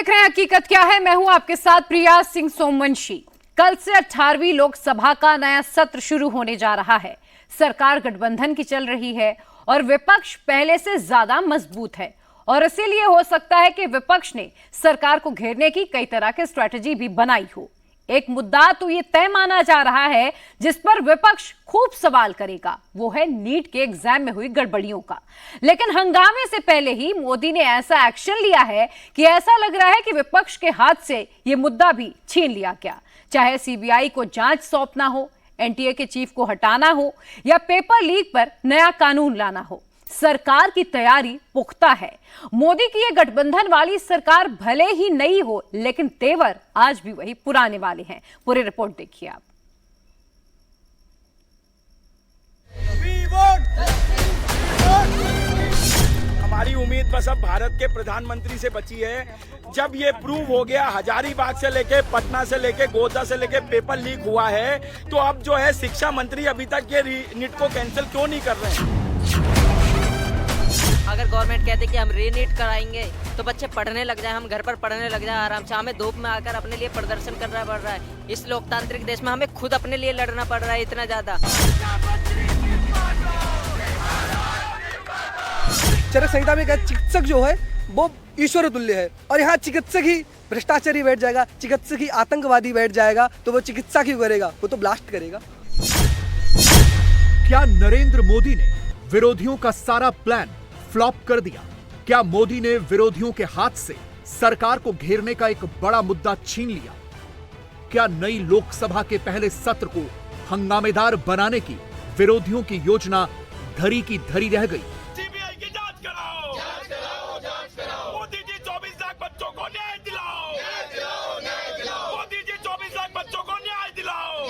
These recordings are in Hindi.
देख रहे हैं हकीकत क्या है। मैं हूं आपके साथ प्रिया सिंह सोमवंशी। कल से 18वीं लोकसभा का नया सत्र शुरू होने जा रहा है। सरकार गठबंधन की चल रही है और विपक्ष पहले से ज्यादा मजबूत है और इसीलिए हो सकता है कि विपक्ष ने सरकार को घेरने की कई तरह की स्ट्रेटजी भी बनाई हो। एक मुद्दा तो ये तय माना जा रहा है जिस पर विपक्ष खूब सवाल करेगा, वो है नीट के एग्जाम में हुई गड़बड़ियों का। लेकिन हंगामे से पहले ही मोदी ने ऐसा एक्शन लिया है कि ऐसा लग रहा है कि विपक्ष के हाथ से ये मुद्दा भी छीन लिया गया। चाहे सीबीआई को जांच सौंपना हो, एनटीए के चीफ को हटाना हो या पेपर लीक पर नया कानून लाना हो, सरकार की तैयारी पुख्ता है। मोदी की ये गठबंधन वाली सरकार भले ही नई हो, लेकिन तेवर आज भी वही पुराने वाले हैं। पूरी रिपोर्ट देखिए आप। हमारी उम्मीद बस अब भारत के प्रधानमंत्री से बची है। जब ये प्रूव हो गया, हजारीबाग से लेके पटना से लेके गोदा से लेके पेपर लीक हुआ है, तो अब जो है शिक्षा मंत्री अभी तक ये नीट को कैंसिल क्यों नहीं कर रहे हैं? अगर गवर्नमेंट कहते कि हम रीनीट कराएंगे तो बच्चे पढ़ने लग जाए, हम घर पर पढ़ने लग जाए आराम से। हमें धूप में आकर अपने लिए प्रदर्शन करना पड़ रहा है। इस लोकतांत्रिक देश में हमें खुद अपने लिए लड़ना पड़ रहा है इतना ज्यादा। चरक संहिता में चिकित्सक जो है वो ईश्वर तुल्य है और यहाँ चिकित्सक ही भ्रष्टाचारी बैठ जाएगा, चिकित्सक ही आतंकवादी बैठ जाएगा, तो वो चिकित्सा क्यों करेगा? वो तो ब्लास्ट करेगा। क्या नरेंद्र मोदी ने विरोधियों का सारा प्लान फ्लॉप कर दिया? क्या मोदी ने विरोधियों के हाथ से सरकार को घेरने का एक बड़ा मुद्दा छीन लिया? क्या नई लोकसभा के पहले सत्र को हंगामेदार बनाने की विरोधियों की योजना धरी की धरी रह गई? सीबीआई की जांच कराओ, जांच कराओ। मोदी जी 24 लाख बच्चों को न्याय दिलाओ, मोदी जी 24 लाख बच्चों को न्याय दिलाओ।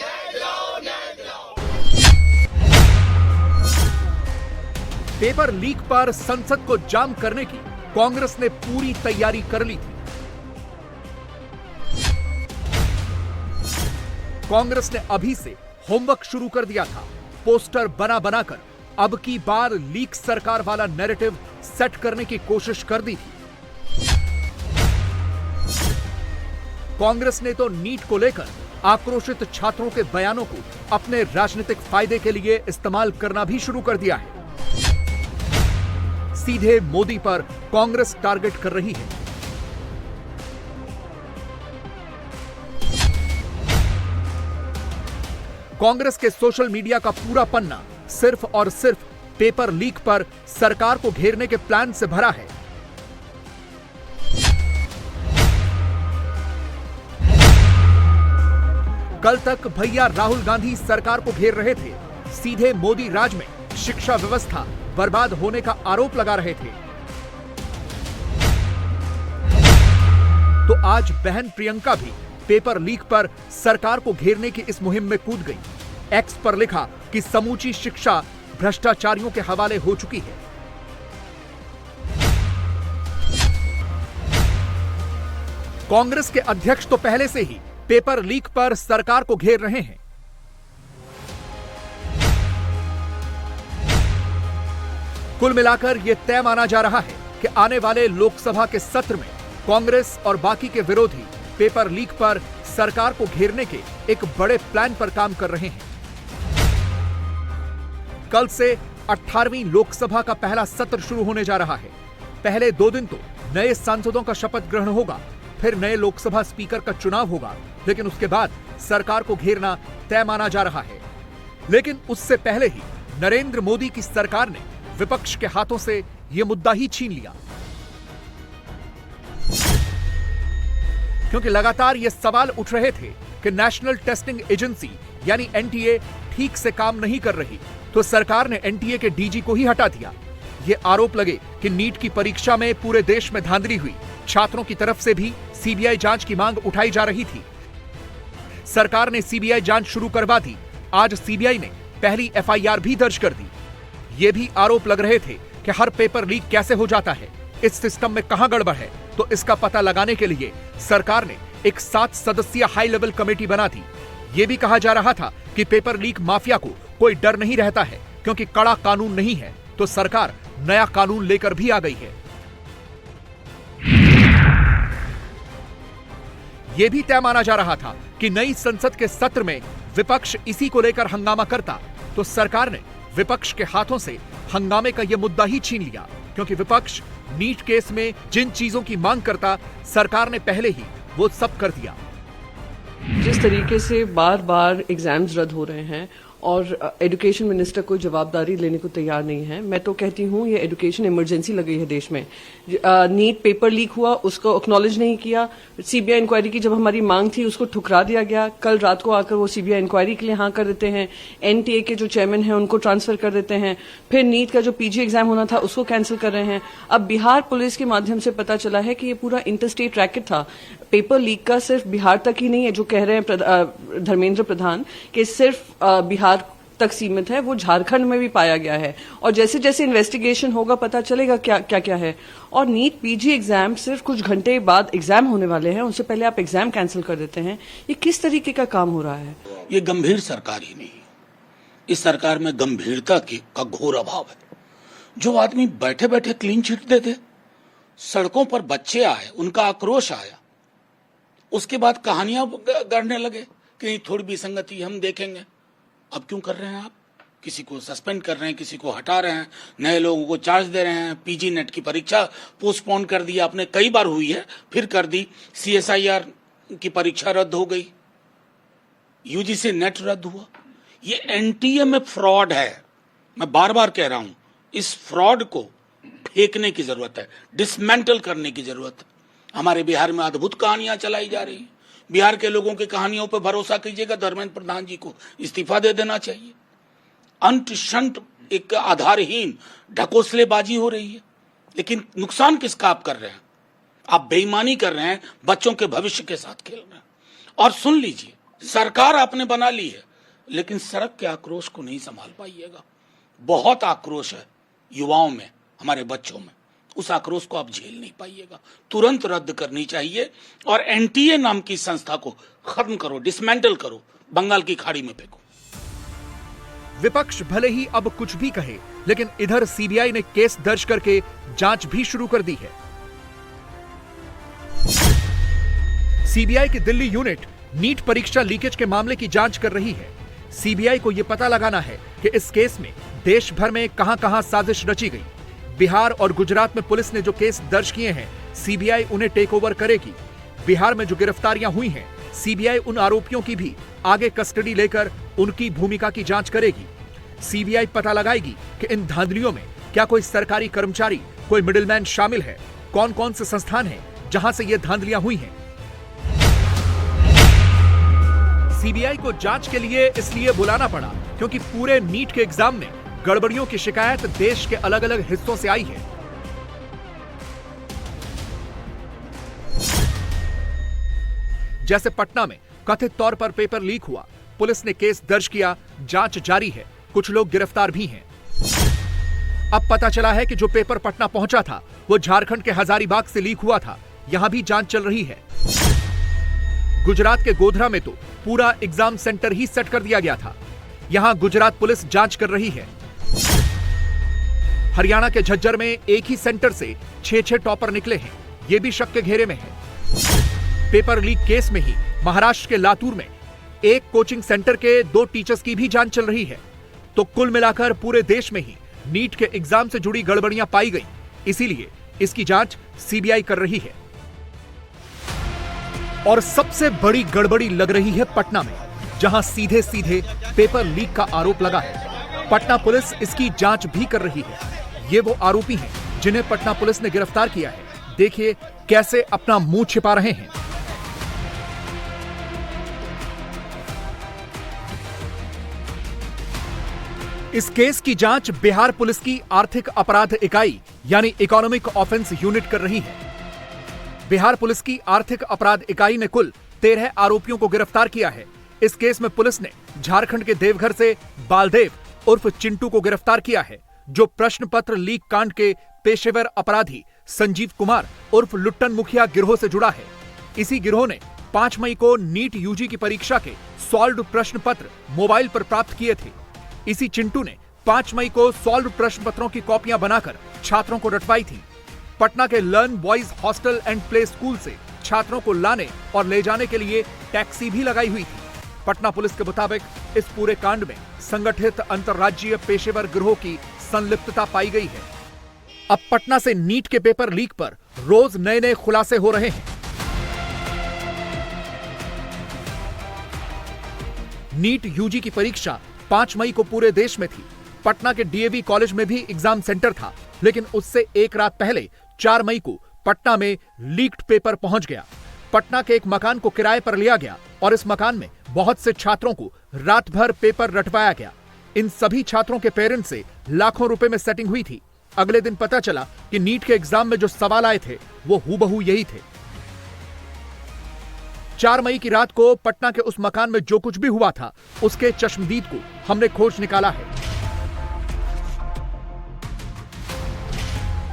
पेपर लीक पर संसद को जाम करने की कांग्रेस ने पूरी तैयारी कर ली थी। कांग्रेस ने अभी से होमवर्क शुरू कर दिया था। पोस्टर बना बनाकर अब की बार लीक सरकार वाला नैरेटिव सेट करने की कोशिश कर दी थी। कांग्रेस ने तो नीट को लेकर आक्रोशित छात्रों के बयानों को अपने राजनीतिक फायदे के लिए इस्तेमाल करना भी शुरू कर दिया है। सीधे मोदी पर कांग्रेस टारगेट कर रही है। कांग्रेस के सोशल मीडिया का पूरा पन्ना सिर्फ और सिर्फ पेपर लीक पर सरकार को घेरने के प्लान से भरा है। कल तक भैया राहुल गांधी सरकार को घेर रहे थे, सीधे मोदी राज में शिक्षा व्यवस्था बर्बाद होने का आरोप लगा रहे थे। तो आज बहन प्रियंका भी पेपर लीक पर सरकार को घेरने की इस मुहिम में कूद गई। एक्स पर लिखा कि समूची शिक्षा भ्रष्टाचारियों के हवाले हो चुकी है। कांग्रेस के अध्यक्ष तो पहले से ही पेपर लीक पर सरकार को घेर रहे हैं। कुल मिलाकर यह तय माना जा रहा है कि आने वाले लोकसभा के सत्र में कांग्रेस और बाकी के विरोधी पेपर लीक पर सरकार को घेरने के एक बड़े प्लान पर काम कर रहे हैं। कल से 18वीं लोकसभा का पहला सत्र शुरू होने जा रहा है। पहले 2 दिन तो नए सांसदों का शपथ ग्रहण होगा, फिर नए लोकसभा स्पीकर का चुनाव होगा, लेकिन उसके बाद सरकार को घेरना तय माना जा रहा है। लेकिन उससे पहले ही नरेंद्र मोदी की सरकार ने विपक्ष के हाथों से यह मुद्दा ही छीन लिया, क्योंकि लगातार ये सवाल उठ रहे थे कि नेशनल टेस्टिंग एजेंसी यानी एनटीए ठीक से काम नहीं कर रही, तो सरकार ने एनटीए के डीजी को ही हटा दिया। ये आरोप लगे कि नीट की परीक्षा में पूरे देश में धांधली हुई, छात्रों की तरफ से भी सीबीआई जांच की मांग उठाई जा रही थी। सरकार ने सीबीआई जांच शुरू करवा दी। आज सीबीआई ने पहली एफआईआर भी दर्ज कर दी। ये भी आरोप लग रहे थे कि हर पेपर लीक कैसे हो जाता है, इस सिस्टम में कहां गड़बड़ है, तो इसका पता लगाने के लिए सरकार ने एक 7 सदस्यीय हाई लेवल कमेटी बना दी। यह भी कहा जा रहा था कि पेपर लीक माफिया को कोई डर नहीं रहता है, क्योंकि कड़ा कानून नहीं है, तो सरकार नया कानून लेकर भी आ गई है। यह भी तय माना जा रहा था कि नई संसद के सत्र में विपक्ष इसी को लेकर हंगामा करता, तो सरकार ने विपक्ष के हाथों से हंगामे का यह मुद्दा ही छीन लिया, क्योंकि विपक्ष नीट केस में जिन चीजों की मांग करता, सरकार ने पहले ही वो सब कर दिया। जिस तरीके से बार बार एग्जाम्स रद्द हो रहे हैं और एजुकेशन मिनिस्टर कोई जवाबदारी लेने को तैयार नहीं है, मैं तो कहती हूँ ये एजुकेशन इमरजेंसी लगी है देश में। नीट पेपर लीक हुआ, उसको एक्नॉलेज नहीं किया। सीबीआई इंक्वायरी की जब हमारी मांग थी उसको ठुकरा दिया गया। कल रात को आकर वो सीबीआई इंक्वायरी के लिए हाँ कर देते हैं। एनटीए के जो चेयरमैन हैं उनको ट्रांसफर कर देते हैं। फिर नीट का जो पीजी एग्जाम होना था उसको कैंसिल कर रहे हैं। अब बिहार पुलिस के माध्यम से पता चला है कि ये पूरा इंटरस्टेट रैकेट था। पेपर लीक का सिर्फ बिहार तक ही नहीं है, जो कह रहे हैं धर्मेंद्र प्रधान कि सिर्फ बिहार तक सीमित है, वो झारखंड में भी पाया गया है। और जैसे जैसे इन्वेस्टिगेशन होगा पता चलेगा क्या क्या क्या है। और नीट पीजी एग्जाम सिर्फ कुछ घंटे बाद एग्जाम होने वाले हैं, उससे पहले आप एग्जाम कैंसिल कर देते हैं। ये किस तरीके का काम हो रहा है? ये गंभीर सरकार ही नहीं, इस सरकार में गंभीरता का घोर अभाव है। जो आदमी बैठे बैठे क्लीन चिट देते, सड़कों पर बच्चे आए, उनका आक्रोश आया, उसके बाद कहानियां गढ़ने लगे कि थोड़ी विसंगति हम देखेंगे। अब क्यों कर रहे हैं आप? किसी को सस्पेंड कर रहे हैं, किसी को हटा रहे हैं, नए लोगों को चार्ज दे रहे हैं। पीजी नेट की परीक्षा पोस्टपोन कर दी आपने, कई बार हुई है, फिर कर दी। सीएसआईआर की परीक्षा रद्द हो गई, यूजीसी नेट रद्द हुआ। ये एनटीए में फ्रॉड है। मैं बार बार कह रहा हूं, इस फ्रॉड को फेंकने की जरूरत है, डिसमेंटल करने की जरूरत है। हमारे बिहार में अद्भुत कहानियां चलाई जा रही हैं। बिहार के लोगों की कहानियों पर भरोसा कीजिएगा, धर्मेंद्र प्रधान जी को इस्तीफा दे देना चाहिए। अंत शंत एक आधारहीन ढकोसलेबाजी हो रही है, लेकिन नुकसान किसका आप कर रहे हैं? आप बेईमानी कर रहे हैं, बच्चों के भविष्य के साथ खेल रहे हैं। और सुन लीजिए, सरकार आपने बना ली है, लेकिन सड़क के आक्रोश को नहीं संभाल पाइएगा। बहुत आक्रोश है युवाओं में, हमारे बच्चों में, उस आक्रोश को आप झेल नहीं पाइएगा। तुरंत रद्द करनी चाहिए और एनटीए नाम की संस्था को खत्म करो, डिसमेंटल करो, बंगाल की खाड़ी में फेंको। विपक्ष भले ही अब कुछ भी कहे, लेकिन इधर सीबीआई ने केस दर्ज करके जांच भी शुरू कर दी है। सीबीआई की दिल्ली यूनिट नीट परीक्षा लीकेज के मामले की जांच कर रही है। सीबीआई को यह पता लगाना है कि इस केस में देश भर में कहां-कहां साजिश रची गई। बिहार और गुजरात में पुलिस ने जो केस दर्ज किए हैं, सीबीआई उन्हें टेक ओवर करेगी। बिहार में जो गिरफ्तारियां हुई हैं, सीबीआई उन आरोपियों की भी आगे कस्टडी लेकर उनकी भूमिका की जांच करेगी। सीबीआई पता लगाएगी कि इन धांधलियों में क्या कोई सरकारी कर्मचारी, कोई मिडिलमैन शामिल है, कौन कौन से संस्थान हैं जहां से ये धांधलियां हुई हैं। सीबीआई को जांच के लिए इसलिए बुलाना पड़ा क्योंकि पूरे नीट के एग्जाम में गड़बड़ियों की शिकायत देश के अलग अलग हिस्सों से आई है। जैसे पटना में कथित तौर पर पेपर लीक हुआ, पुलिस ने केस दर्ज किया, जांच जारी है, कुछ लोग गिरफ्तार भी हैं। अब पता चला है कि जो पेपर पटना पहुंचा था वो झारखंड के हजारीबाग से लीक हुआ था, यहां भी जांच चल रही है। गुजरात के गोधरा में तो पूरा एग्जाम सेंटर ही सेट कर दिया गया था, यहां गुजरात पुलिस जांच कर रही है। हरियाणा के झज्जर में एक ही सेंटर से 6 टॉपर निकले हैं, ये भी शक के घेरे में है। पेपर लीक केस में ही महाराष्ट्र के लातूर में एक कोचिंग सेंटर के 2 टीचर्स की भी जांच चल रही है। तो कुल मिलाकर पूरे देश में ही नीट के एग्जाम से जुड़ी गड़बड़ियां पाई गई, इसीलिए इसकी जांच सीबीआई कर रही है। और सबसे बड़ी गड़बड़ी लग रही है पटना में, जहां सीधे सीधे पेपर लीक का आरोप लगा है। पटना पुलिस इसकी जांच भी कर रही है। ये वो आरोपी हैं जिन्हें पटना पुलिस ने गिरफ्तार किया है। देखिए कैसे अपना मुंह छिपा रहे हैं। इस केस की जांच बिहार पुलिस की आर्थिक अपराध इकाई यानी इकोनॉमिक ऑफेंस यूनिट कर रही है। बिहार पुलिस की आर्थिक अपराध इकाई ने कुल 13 आरोपियों को गिरफ्तार किया है। इस केस में पुलिस ने झारखंड के देवघर से बालदेव उर्फ चिंटू को गिरफ्तार किया है, जो प्रश्न पत्र लीक कांड के पेशेवर अपराधी संजीव कुमार उर्फ लुट्टन मुखिया गिरोह से जुड़ा है। इसी गिरोह ने 5 मई को नीट यूजी की परीक्षा के सॉल्व्ड प्रश्न पत्र मोबाइल पर प्राप्त किए थे। इसी चिंटू ने 5 मई को सॉल्व्ड प्रश्न पत्रों की कॉपियां बनाकर छात्रों को रटवाई थी। पटना के learn boys hostel and play school से छात्रों को लाने और ले जाने के लिए टैक्सी भी लगाई हुई थी। पटना पुलिस के मुताबिक इस पूरे कांड में संगठित अंतर्राज्यीय पेशेवर गिरोह की संलिप्तता पाई गई है। अब पटना से नीट के पेपर लीक पर रोज नए नए खुलासे हो रहे हैं। नीट यूजी की परीक्षा 5 मई को पूरे देश में थी। पटना के डीएवी कॉलेज में भी एग्जाम सेंटर था, लेकिन उससे एक रात पहले 4 मई को पटना में लीक्ड पेपर पहुंच गया। पटना के एक मकान को किराए पर लिया गया और इस मकान में बहुत से छात्रों को रात भर पेपर रटवाया गया। इन सभी छात्रों के पेरेंट्स से लाखों रुपए में सेटिंग हुई थी। अगले दिन पता चला कि नीट के एग्जाम में जो सवाल आए थे वो हूबहू यही थे। 4 मई की रात को पटना के उस मकान में जो कुछ भी हुआ था उसके चश्मदीद को हमने खोज निकाला है।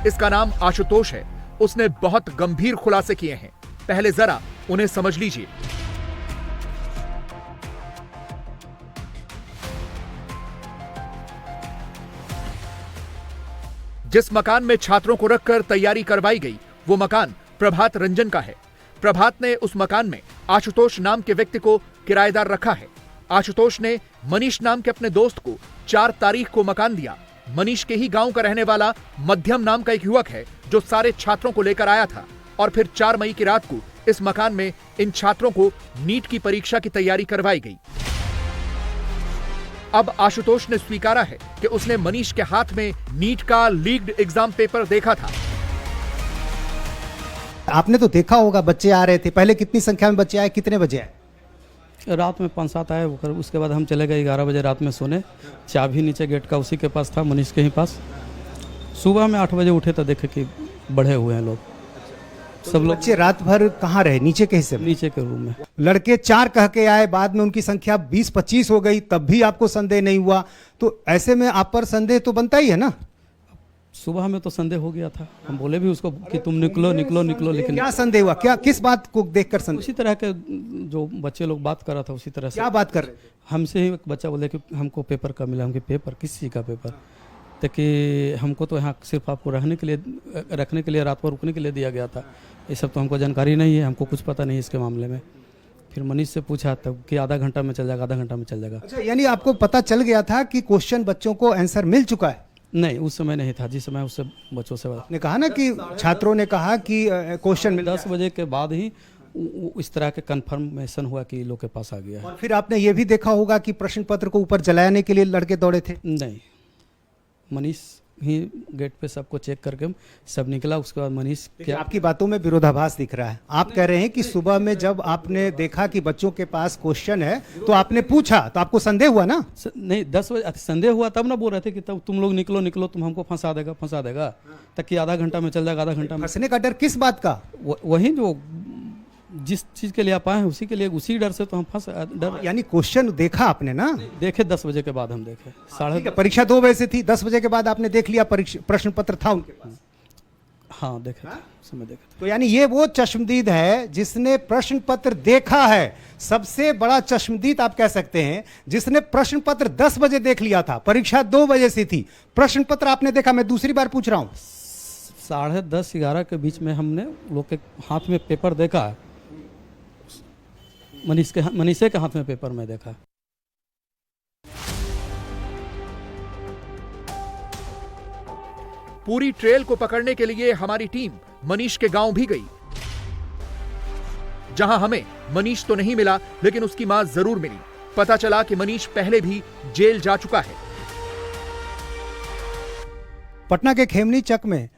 इसका नाम आशुतोष है। उसने बहुत गंभीर खुलासे किए हैं। पहले जरा उन्हें समझ लीजिए। जिस मकान में छात्रों को रखकर तैयारी करवाई गई वो मकान प्रभात रंजन का है। प्रभात ने उस मकान में आशुतोष नाम के व्यक्ति को किराएदार रखा है। आशुतोष ने मनीष नाम के अपने दोस्त को 4 तारीख को मकान दिया। मनीष के ही गांव का रहने वाला मध्यम नाम का एक युवक है जो सारे छात्रों को लेकर आया था और फिर 4 मई की रात को इस मकान में इन छात्रों को नीट की परीक्षा की तैयारी करवाई गई। अब आशुतोष ने स्वीकारा है कि उसने मनीष के हाथ में नीट का लीक्ड एग्जाम पेपर देखा था। आपने तो देखा होगा, बच्चे आ रहे थे। पहले कितनी संख्या में बच्चे आए, कितने बजे आए? रात में 5-7 आए। उसके बाद हम चले गए 11 बजे रात में सोने। चाबी नीचे गेट का उसी के पास था, मनीष के ही पास। सुबह में 8 बजे उठे तो देखे कि बढ़े हुए हैं लोग। सब लोग बच्चे रात भर कहाँ रहे? नीचे के हिस्से में? नीचे के रूम में। लड़के 4 कह के आए, बाद में उनकी संख्या 20-25 हो गई, तब भी आपको संदेह नहीं हुआ। तो ऐसे में आप पर संदेह तो बनता ही है ना। सुबह में तो संदेह हो गया था। हम बोले भी उसको कि तुम निकलो निकलो निकलो, लेकिन क्या संदेह हुआ? क्या, किस बात को देखकर संदेह? उसी तरह के जो बच्चे लोग बात कर रहा था उसी तरह से। क्या बात कर रहे थे? हमसे ही एक बच्चा बोले कि हमको पेपर कब मिला। हमके पेपर किस चीज़ का पेपर? तो कि हमको तो यहाँ सिर्फ आपको रखने के लिए रात भर रुकने के लिए दिया गया था। ये सब तो हमको जानकारी नहीं है, हमको कुछ पता नहीं है इसके मामले में। फिर मनीष से पूछा तब कि आधा घंटा में चल जाएगा, आधा घंटा में चल जाएगा। अच्छा, यानी आपको पता चल गया था कि क्वेश्चन बच्चों को आंसर मिल चुका है? नहीं, उस समय नहीं था। जिस समय उससे बच्चों से आपने कहा ना कि छात्रों ने कहा कि क्वेश्चन मिल 10 बजे के बाद ही इस तरह के कंफर्मेशन हुआ कि लोग के पास आ गया है। और फिर आपने ये भी देखा होगा कि प्रश्न पत्र को ऊपर जलाने के लिए लड़के दौड़े थे? नहीं, मनीष ही गेट पे सबको चेक करके सब निकला। उसके बाद मनीष क्या, आपकी बातों में विरोधाभास दिख रहा है। आप कह रहे हैं कि सुबह में जब आपने देखा कि बच्चों के पास क्वेश्चन है तो आपने पूछा, तो आपको संदेह हुआ ना? नहीं, 10 बजे संदेह हुआ तब ना बोल रहे थे कि तब तुम लोग निकलो निकलो, तुम हमको फंसा देगा तक कि आधा घंटा में चल जाएगा, आधा घंटा में। फंसने का डर किस बात का? वही जो जिस चीज के लिए आप आए हैं उसी के लिए, उसी डर से तो हम फंस डर। यानी क्वेश्चन देखा आपने ना? देखे 10 बजे के बाद हम देखे। परीक्षा 2 बजे से थी, 10 बजे के बाद आपने देख लिया प्रश्न पत्र था उनके पास? हाँ, देखे समय देखे। तो यानी ये वो चश्मदीद है जिसने प्रश्न पत्र देखा है। सबसे बड़ा चश्मदीद आप कह सकते हैं जिसने प्रश्न पत्र 10 बजे देख लिया था। परीक्षा 2 बजे से थी, प्रश्न पत्र आपने देखा। मैं दूसरी बार पूछ रहा हूं। 10:30-11 के बीच में हमने लोग के हाथ में पेपर देखा। मनीषे के हाथ में पेपर में देखा। पूरी ट्रेल को पकड़ने के लिए हमारी टीम मनीष के गांव भी गई, जहां हमें मनीष तो नहीं मिला लेकिन उसकी मां जरूर मिली। पता चला कि मनीष पहले भी जेल जा चुका है। पटना के खेमनी चक में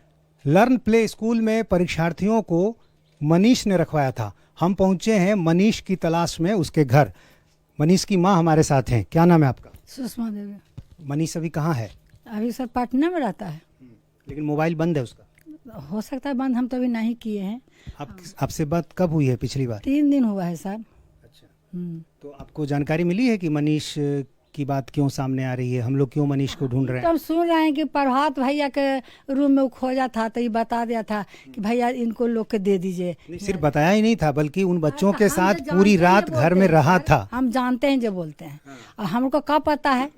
लर्न प्ले स्कूल में परीक्षार्थियों को मनीष ने रखवाया था। हम पहुंचे हैं मनीष की तलाश में उसके घर। मनीष की मां हमारे साथ हैं। क्या नाम है आपका? सुषमा देवी। मनीष अभी कहाँ है? अभी सर पटना में रहता है। लेकिन मोबाइल बंद है उसका? हो सकता है बंद, हम तो अभी नहीं किए हैं। आपसे बात कब हुई है पिछली बार? 3 दिन हुआ है सर। अच्छा, तो आपको जानकारी मिली है कि मनीष की बात क्यों सामने आ रही है? हम लोग क्यों मनीष को ढूंढ रहे हैं? तो हम सुन रहे हैं कि प्रभात भैया के रूम में वो खोजा था तो ये बता दिया था कि भैया इनको लोग के दे दीजिए। सिर्फ बताया ही नहीं था बल्कि उन बच्चों के साथ पूरी रात घर में रहा था। हम जानते हैं जो बोलते हैं। और हमको कब पता है?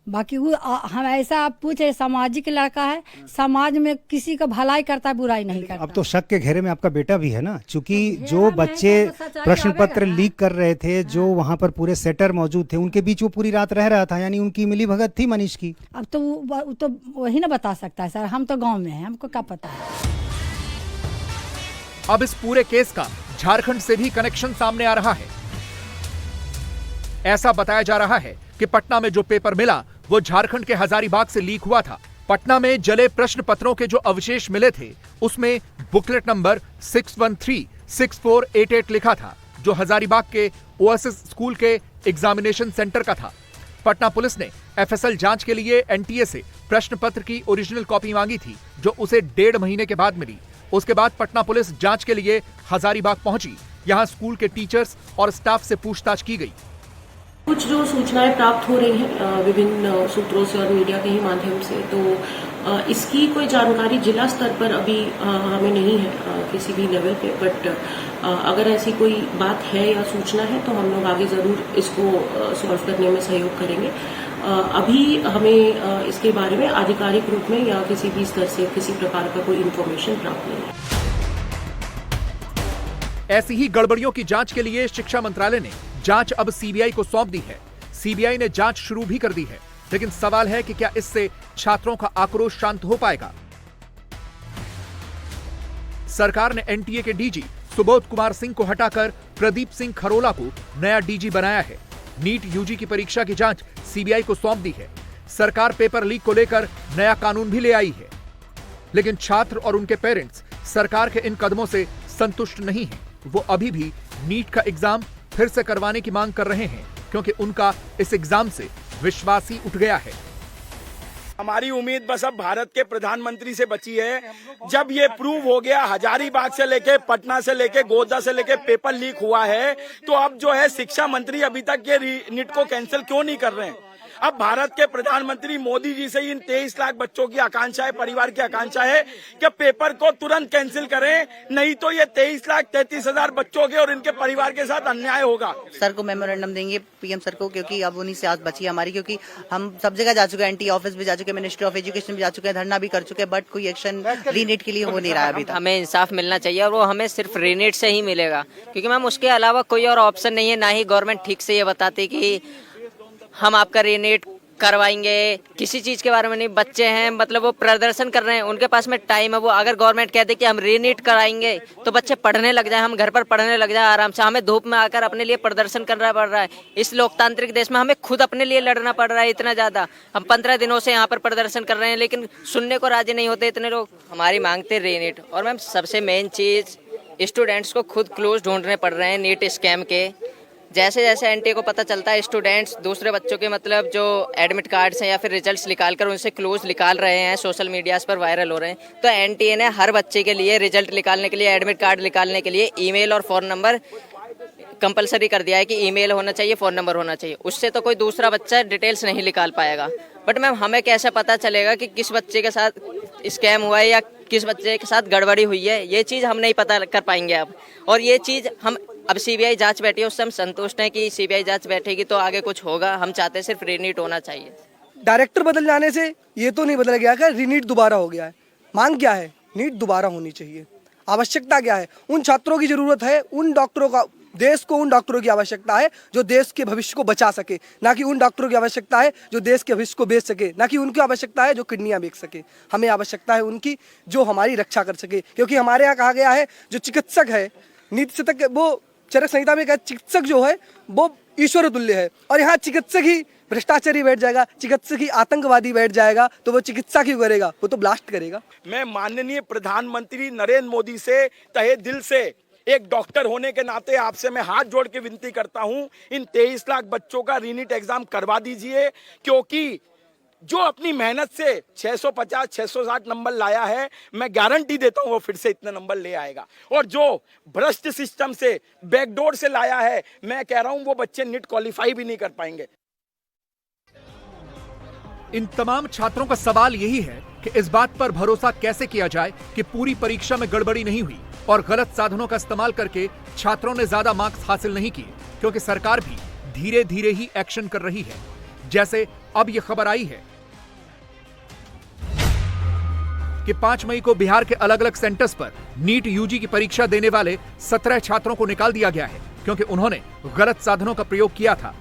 बाकी वो हम ऐसा आप पूछे, सामाजिक लड़का है, समाज में किसी का भलाई करता है, बुराई नहीं करता। अब तो शक के घेरे में आपका बेटा भी है ना, क्योंकि जो बच्चे प्रश्न पत्र लीक कर रहे थे, जो वहाँ पर पूरे सेटर मौजूद थे, उनके बीच वो पूरी रात रह रहा था, यानी उनकी मिली भगत थी मनीष की। अब तो वो तो वही ना बता सकता है सर, हम तो गाँव में हैं, हमको क्या पता है। अब इस पूरे केस का झारखंड से भी कनेक्शन सामने आ रहा है। ऐसा बताया जा रहा है कि पटना में जो पेपर मिला वो झारखंड के हजारीबाग से लीक हुआ था। पटना में जले प्रश्न पत्रों के जो अवशेष मिले थे उसमें बुकलेट नंबर 6136488 लिखा था, जो हजारीबाग के ओएसएस स्कूल के एग्जामिनेशन सेंटर का था। पटना पुलिस ने एफएसएल जांच के लिए एनटीए से प्रश्न पत्र की ओरिजिनल कॉपी मांगी थी, जो उसे 1.5 महीने के बाद मिली। उसके बाद पटना पुलिस जांच के लिए हजारीबाग पहुंची। यहां स्कूल के टीचर्स और स्टाफ से पूछताछ की गई। कुछ जो सूचनाएं प्राप्त हो रही हैं विभिन्न सूत्रों से और मीडिया के ही माध्यम से, तो इसकी कोई जानकारी जिला स्तर पर अभी हमें नहीं है किसी भी लेवल पे, बट अगर ऐसी कोई बात है या सूचना है तो हम लोग आगे जरूर इसको सॉल्व करने में सहयोग करेंगे। अभी हमें इसके बारे में आधिकारिक रूप में या किसी भी स्तर से किसी प्रकार का कोई इंफॉर्मेशन प्राप्त नहीं है। ऐसी ही गड़बड़ियों की जांच के लिए शिक्षा मंत्रालय ने जांच अब सीबीआई को सौंप दी है। सीबीआई ने जांच शुरू भी कर दी है, लेकिन सवाल है कि क्या इससे छात्रों का आक्रोश शांत हो पाएगा। सरकार ने एनटीए के डीजी सुबोध कुमार सिंह को हटाकर प्रदीप सिंह खरोला को नया डीजी बनाया है। नीट यूजी की परीक्षा की जांच सीबीआई को सौंप दी है। सरकार पेपर लीक को लेकर नया कानून भी ले आई है, लेकिन छात्र और उनके पेरेंट्स सरकार के इन कदमों से संतुष्ट नहीं हैं। वो अभी भी नीट का एग्जाम फिर से करवाने की मांग कर रहे हैं, क्योंकि उनका इस एग्जाम से विश्वास ही उठ गया है। हमारी उम्मीद बस अब भारत के प्रधानमंत्री से बची है। जब ये प्रूव हो गया, हजारीबाग से लेके पटना से लेके गोड्डा से लेके पेपर लीक हुआ है, तो अब जो है शिक्षा मंत्री अभी तक ये नीट को कैंसिल क्यों नहीं कर रहे हैं। अब भारत के प्रधानमंत्री मोदी जी से इन 23 लाख बच्चों की आकांक्षा है, परिवार की आकांक्षा है कि पेपर को तुरंत कैंसिल करें, नहीं तो ये 23,33,000 बच्चों के और इनके परिवार के साथ अन्याय होगा। सर को मेमोरेंडम देंगे, पीएम सर को, क्योंकि अब उन्हीं से आस बची है हमारी, क्योंकि हम सब जगह जा चुके हैं, एनटी ऑफिस भी जा चुके हैं, मिनिस्ट्री ऑफ एजुकेशन भी जा चुके हैं, धरना भी कर चुके हैं, बट कोई एक्शन रीनीट के लिए हो नहीं रहा है अभी तक। हमें इंसाफ मिलना चाहिए और वो हमें सिर्फ रीनीट से ही मिलेगा, क्योंकि मैम उसके अलावा कोई और ऑप्शन नहीं है। ना ही गवर्नमेंट ठीक से ये बताती कि हम आपका रीनीट करवाएंगे, किसी चीज के बारे में नहीं। बच्चे हैं, मतलब वो प्रदर्शन कर रहे हैं, उनके पास में टाइम है। वो अगर गवर्नमेंट कहते कि हम रीनीट कराएंगे तो बच्चे पढ़ने लग जाए, हम घर पर पढ़ने लग जाए आराम से। हमें धूप में आकर अपने लिए प्रदर्शन करना पड़ रहा है। इस लोकतांत्रिक देश में हमें खुद अपने लिए लड़ना पड़ रहा है इतना ज्यादा। हम 15 दिनों से यहाँ पर प्रदर्शन कर रहे हैं, लेकिन सुनने को राजी नहीं होते इतने लोग। हमारी मांगते रीनीट। और मैम सबसे मेन चीज, स्टूडेंट्स को खुद क्लोज ढूंढने पड़ रहे हैं नीट स्कैम के। जैसे जैसे एनटीए को पता चलता है, स्टूडेंट्स दूसरे बच्चों के मतलब जो एडमिट कार्ड्स हैं या फिर रिजल्ट्स निकालकर उनसे क्लोज निकाल रहे हैं, सोशल मीडियाज पर वायरल हो रहे हैं। तो एनटीए ने हर बच्चे के लिए रिजल्ट निकालने के लिए, एडमिट कार्ड निकालने के लिए ईमेल और फ़ोन नंबर कंपलसरी कर दिया है कि ईमेल होना चाहिए, फ़ोन नंबर होना चाहिए। उससे तो कोई दूसरा बच्चा डिटेल्स नहीं निकाल पाएगा। बट मैम हमें कैसे पता चलेगा कि किस बच्चे के साथ स्कैम हुआ है या किस बच्चे के साथ गड़बड़ी हुई है? ये चीज़ हम नहीं पता कर पाएंगे अब। और ये चीज़ हम अब सीबीआई जांच बैठी है, उससे हम संतुष्ट हैं कि सीबीआई जांच बैठेगी तो आगे कुछ होगा। हम चाहते हैं सिर्फ रीनीट होना चाहिए। डायरेक्टर बदल जाने से ये तो नहीं बदल गया कि रीनीट दोबारा हो गया है। मांग क्या है? नीट दोबारा होनी चाहिए। आवश्यकता क्या है? उन छात्रों की जरूरत है, उन डॉक्टरों का, देश को उन डॉक्टरों की आवश्यकता है जो देश के भविष्य को बचा सके, ना कि उन डॉक्टरों की आवश्यकता है जो देश के भविष्य को बेच सके, ना कि उनकी आवश्यकता है जो किडनियां बेच सके। हमें आवश्यकता है उनकी जो हमारी रक्षा कर सके, क्योंकि हमारे यहाँ कहा गया है जो चिकित्सक है, नीति से तक वो चरक संहिता में कहा चिकित्सक जो है वो ईश्वर तुल्य है, और यहाँ चिकित्सक ही भ्रष्टाचारी बैठ जाएगा, चिकित्सक ही आतंकवादी बैठ जाएगा, तो वो चिकित्सा क्यों करेगा? वो तो ब्लास्ट करेगा। मैं माननीय प्रधानमंत्री नरेंद्र मोदी से तहे दिल से, एक डॉक्टर होने के नाते आपसे मैं हाथ जोड़ के विनती करता हूं, इन 23 लाख बच्चों का रीनीट एग्जाम करवा दीजिए, क्योंकि जो अपनी मेहनत से 650 660 नंबर लाया है, मैं गारंटी देता हूं वो फिर से इतने नंबर ले आएगा। और जो भ्रष्ट सिस्टम से, बैकडोर से लाया है, मैं कह रहा हूं वो बच्चे नीट क्वालिफाई भी नहीं कर पाएंगे। इन तमाम छात्रों का सवाल यही है कि इस बात पर भरोसा कैसे किया जाए कि पूरी परीक्षा में गड़बड़ी नहीं हुई और गलत साधनों का इस्तेमाल करके छात्रों ने ज्यादा मार्क्स हासिल नहीं किए, क्योंकि सरकार भी धीरे धीरे ही एक्शन कर रही है। जैसे अब यह खबर आई है कि 5 मई को बिहार के अलग अलग सेंटर्स पर नीट यूजी की परीक्षा देने वाले 17 छात्रों को निकाल दिया गया है क्योंकि उन्होंने गलत साधनों का प्रयोग किया था।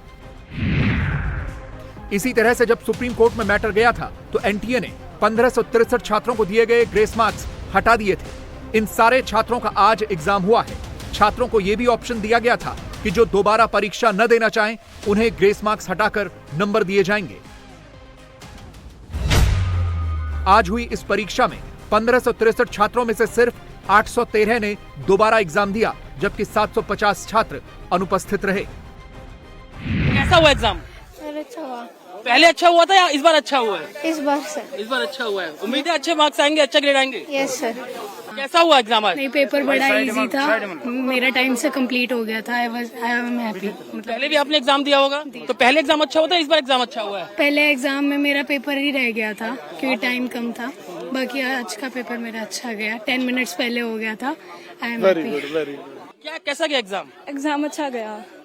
इसी तरह से जब सुप्रीम कोर्ट में मैटर गया था तो एनटीए ने 1563 छात्रों को दिए गए ग्रेस मार्क्स हटा दिए थे। इन सारे छात्रों का आज एग्जाम हुआ है। छात्रों को यह भी ऑप्शन दिया गया था कि जो दोबारा परीक्षा न देना चाहें उन्हें ग्रेस मार्क्स हटाकर नंबर दिए जाएंगे। आज हुई इस परीक्षा में 1563 छात्रों में से सिर्फ 813 ने दोबारा एग्जाम दिया, जबकि 750 छात्र अनुपस्थित रहे। कैसा हुआ एग्जाम? अच्छा हुआ। पहले अच्छा हुआ था या इस बार अच्छा हुआ है? इस बार सर। इस बार अच्छा हुआ है। उम्मीद है अच्छे मार्क्स आएंगे, अच्छा ग्रेड आएंगे? Yes sir. कैसा हुआ एग्जाम आज? नहीं, पेपर बड़ा इजी था, मेरा टाइम से कंप्लीट हो गया था। I am happy. पहले भी आपने एग्जाम दिया होगा, तो पहले एग्जाम अच्छा हुआ था, इस बार एग्जाम अच्छा हुआ है? पहले एग्जाम में मेरा पेपर ही रह गया था क्योंकि टाइम कम था। बाकी आज का पेपर मेरा अच्छा गया, 10 मिनट्स पहले हो गया था। I am happy. क्या कैसा गया एग्जाम? एग्जाम अच्छा गया।